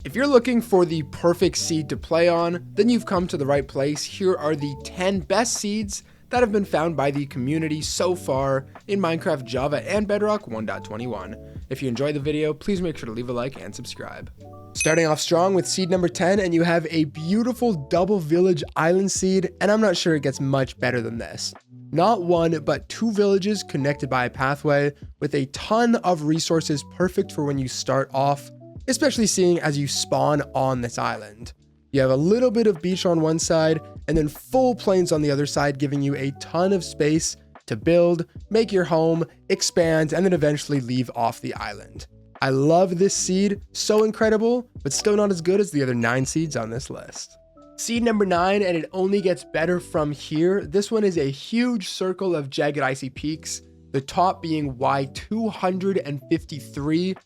If you're looking for the perfect seed to play on, then you've come to the right place. Here are the 10 best seeds that have been found by the community so far in Minecraft, Java, and Bedrock 1.21. If you enjoyed the video, please make sure to leave a like and subscribe. Starting off strong with seed number 10, and you have a beautiful double village island seed, and I'm not sure it gets much better than this. Not one, but 2 villages connected by a pathway with a ton of resources, perfect for when you start off, especially seeing as you spawn on this island. You have a little bit of beach on one side and then full plains on the other side, giving you a ton of space to build, make your home, expand, and then eventually leave off the island. I love this seed, so incredible, but still not as good as the other 9 seeds on this list. Seed number 9, and it only gets better from here. This one is a huge circle of jagged icy peaks, the top being Y253,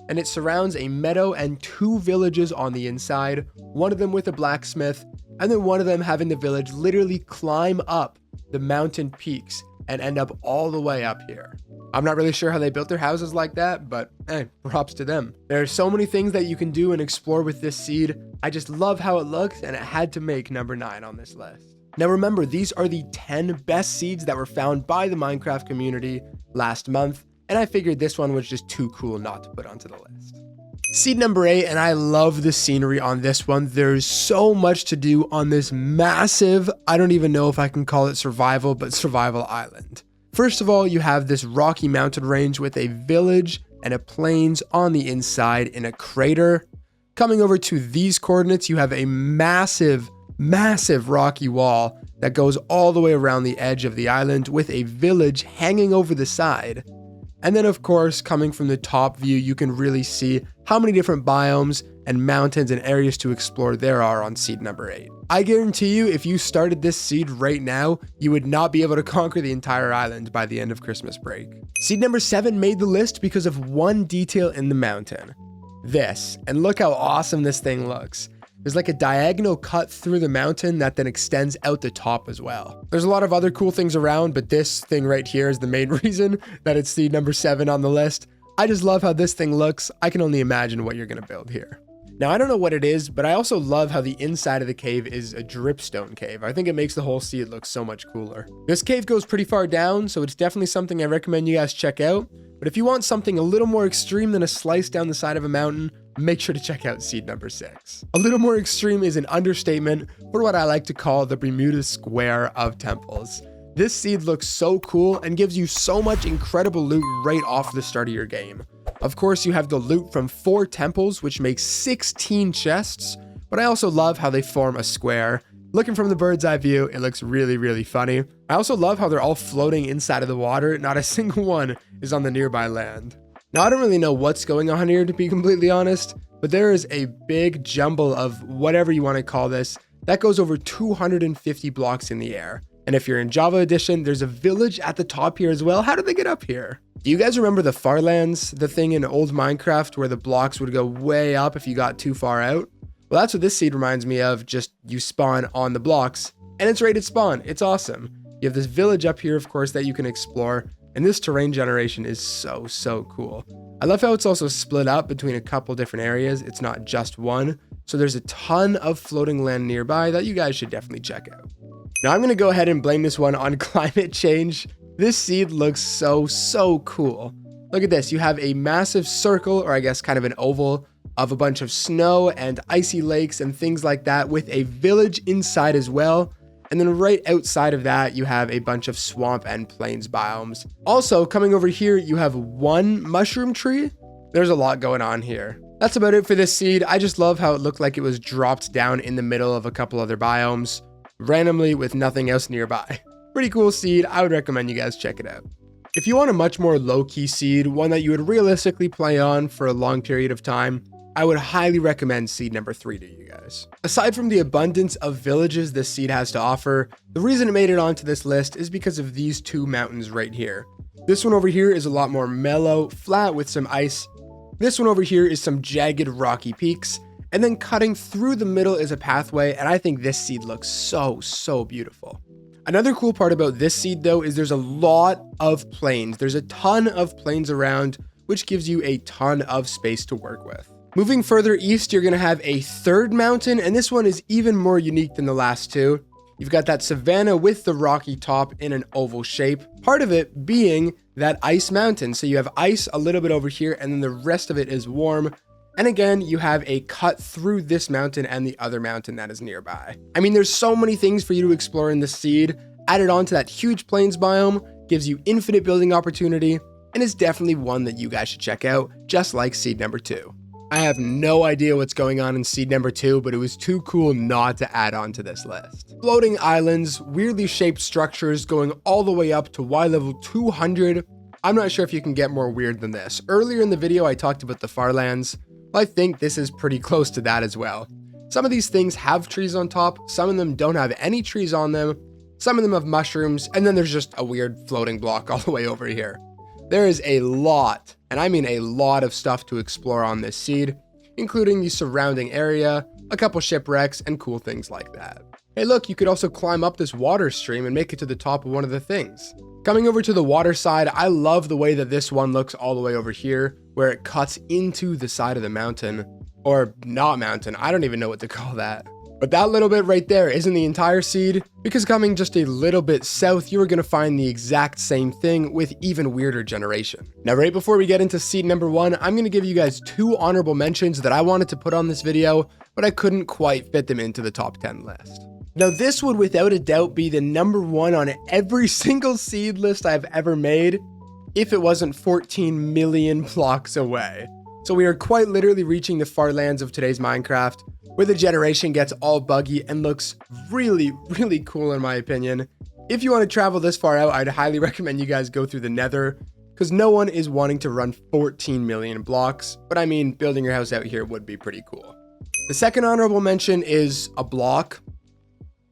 and it surrounds a meadow and 2 villages on the inside, one of them with a blacksmith, and then one of them having the village literally climb up the mountain peaks and end up all the way up here. I'm not really sure how they built their houses like that, but hey, props to them. There are so many things that you can do and explore with this seed. I just love how it looks, and it had to make number 9 on this list. Now remember, these are the 10 best seeds that were found by the Minecraft community last month, and I figured this one was just too cool not to put onto the list. Seed number 8, and I love the scenery on this one. There's so much to do on this massive, I don't even know if I can call it survival, but survival island. First of all, you have this rocky mountain range with a village and a plains on the inside in a crater. Coming over to these coordinates, you have a massive rocky wall that goes all the way around the edge of the island with a village hanging over the side. And then of course, coming from the top view, you can really see how many different biomes and mountains and areas to explore there are on seed number 8. I guarantee you, if you started this seed right now, you would not be able to conquer the entire island by the end of Christmas break. Seed number 7 made the list because of one detail in the mountain. This, and look how awesome this thing looks. There's like a diagonal cut through the mountain that then extends out the top as well. There's a lot of other cool things around, but this thing right here is the main reason that it's seed number 7 on the list. I just love how this thing looks. I can only imagine what you're gonna build here. Now, I don't know what it is, but I also love how the inside of the cave is a dripstone cave. I think it makes the whole seed look so much cooler. This cave goes pretty far down, so it's definitely something I recommend you guys check out. But if you want something a little more extreme than a slice down the side of a mountain, make sure to check out seed number 6. A little more extreme is an understatement for what I like to call the Bermuda Square of temples. This seed looks so cool and gives you so much incredible loot right off the start of your game. Of course, you have the loot from 4 temples, which makes 16 chests, but I also love how they form a square. Looking from the bird's eye view, it looks really funny. I also love how they're all floating inside of the water. Not a single one is on the nearby land. Now, I don't really know what's going on here, to be completely honest, but there is a big jumble of whatever you want to call this that goes over 250 blocks in the air. And if you're in Java Edition, there's a village at the top here as well. How did they get up here? Do you guys remember the Farlands, the thing in old Minecraft where the blocks would go way up if you got too far out? Well, that's what this seed reminds me of. Just you spawn on the blocks and it's rated spawn. It's awesome. You have this village up here, of course, that you can explore. And this terrain generation is so cool. I love how it's also split up between a couple different areas. It's not just one. So there's a ton of floating land nearby that you guys should definitely check out. Now I'm going to go ahead and blame this one on climate change. This seed looks so cool. Look at this. You have a massive circle, or I guess kind of an oval, of a bunch of snow and icy lakes and things like that with a village inside as well. And then right outside of that, you have a bunch of swamp and plains biomes. Also, coming over here, you have 1 mushroom tree. There's a lot going on here. That's about it for this seed. I just love how it looked like it was dropped down in the middle of a couple other biomes, randomly with nothing else nearby. Pretty cool seed. I would recommend you guys check it out. If you want a much more low-key seed, one that you would realistically play on for a long period of time, I would highly recommend seed number 3 to you guys. Aside from the abundance of villages this seed has to offer, the reason it made it onto this list is because of these 2 mountains right here. This one over here is a lot more mellow, flat with some ice. This one over here is some jagged rocky peaks, and then cutting through the middle is a pathway, and I think this seed looks so beautiful. Another cool part about this seed though is there's a lot of plains. There's a ton of plains around, which gives you a ton of space to work with. Moving further east, you're going to have a third mountain, and this one is even more unique than the last two. You've got that savanna with the rocky top in an oval shape, part of it being that ice mountain. So you have ice a little bit over here, and then the rest of it is warm. And again, you have a cut through this mountain and the other mountain that is nearby. I mean, there's so many things for you to explore in this seed. Added on to that huge plains biome, gives you infinite building opportunity, and is definitely one that you guys should check out, just like seed number 2. I have no idea what's going on in seed number 2, but it was too cool not to add on to this list. Floating islands, weirdly shaped structures going all the way up to Y level 200. I'm not sure if you can get more weird than this. Earlier in the video, I talked about the farlands. I think this is pretty close to that as well. Some of these things have trees on top, some of them don't have any trees on them, some of them have mushrooms, and then there's just a weird floating block all the way over here. There is a lot, and I mean a lot of stuff to explore on this seed, including the surrounding area, a couple shipwrecks, and cool things like that. Hey look, you could also climb up this water stream and make it to the top of one of the things. Coming over to the water side, I love the way that this one looks all the way over here, where it cuts into the side of the mountain, or not mountain, I don't even know what to call that. But that little bit right there isn't the entire seed, because coming just a little bit south, you are going to find the exact same thing with even weirder generation. Now, right before we get into seed number 1, I'm going to give you guys 2 honorable mentions that I wanted to put on this video, but I couldn't quite fit them into the top 10 list. Now, this would without a doubt be the number 1 on every single seed list I've ever made, if it wasn't 14 million blocks away. So we are quite literally reaching the far lands of today's Minecraft, where the generation gets all buggy and looks really, really cool in my opinion. If you want to travel this far out, I'd highly recommend you guys go through the Nether, because no one is wanting to run 14 million blocks, but I mean, building your house out here would be pretty cool. The second honorable mention is a block.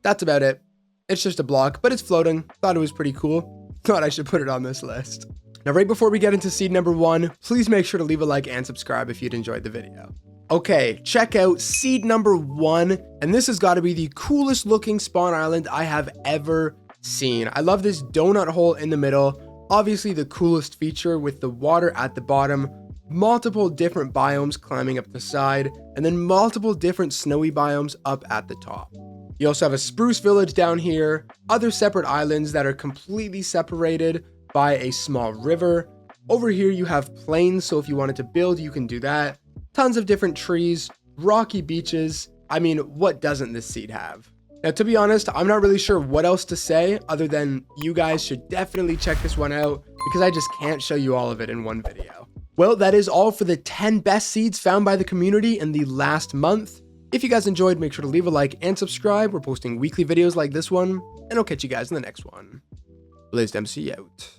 That's about it. It's just a block, but it's floating. Thought it was pretty cool. Thought I should put it on this list. Now, right before we get into seed number 1, please make sure to leave a like and subscribe if you'd enjoyed the video. Okay, check out seed number 1, and this has got to be the coolest looking spawn island I have ever seen. I love this donut hole in the middle, obviously the coolest feature with the water at the bottom, multiple different biomes climbing up the side, and then multiple different snowy biomes up at the top. You also have a spruce village down here, other separate islands that are completely separated by a small river. Over here you have plains, so if you wanted to build, you can do that. Tons of different trees, rocky beaches. I mean, what doesn't this seed have? Now, to be honest, I'm not really sure what else to say other than you guys should definitely check this one out, because I just can't show you all of it in one video. Well, that is all for the 10 best seeds found by the community in the last month. If you guys enjoyed, make sure to leave a like and subscribe. We're posting weekly videos like this one, and I'll catch you guys in the next one. BlazedMC out.